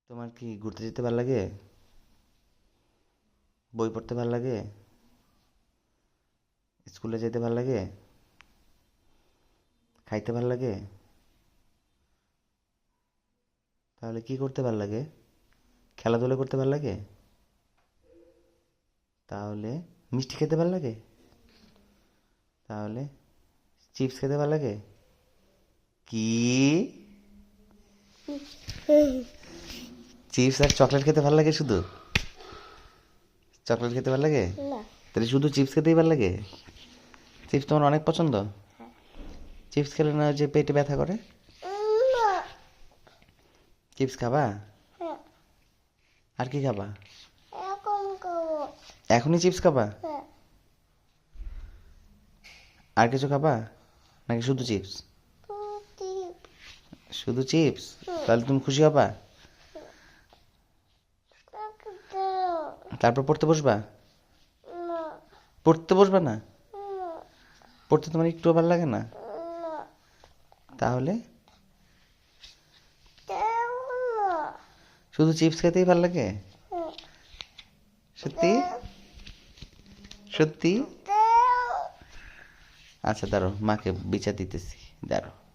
তোমার কি ঘুরতে যেতে ভালো লাগে? বই পড়তে ভালো লাগে? স্কুলে যেতে ভালো লাগে? খাইতে ভালো লাগে? তাহলে কি করতে ভালো লাগে? খেলাধুলা করতে ভালো লাগে? তাহলে মিষ্টি খেতে ভালো লাগে? তাহলে চিপস খেতে ভালো লাগে? কি? চিপস আর চকলেট খেতে ভালো লাগে শুধু? চকলেট খেতে ভালো লাগে? না। তাহলে শুধু চিপস খেতেই ভালো লাগে? চিপস তোমার অনেক পছন্দ? চিপস খেলে না যে পেটে ব্যথা করে? না। চিপস খাবা? হ্যাঁ। আর কি খাবা? এখন খাবো। এখনই চিপস খাবা? হ্যাঁ। আর কিছু খাবা নাকি শুধু চিপস? পুটি। শুধু চিপস? তাহলে তুমি খুশি হবা? আমাকে দাও। তারপর পড়তে বসবা? না। পড়তে বসবা না? না। পড়তে তোমার একটু ভালো লাগে না? না। তাহলে দাও না। শুধু চিপস খেতেই ভালো লাগে? হ্যাঁ। সত্যি? সত্যি? দাও। আচ্ছা দাঁড়াও, মাকে বিচার দিতেছি, দাঁড়াও।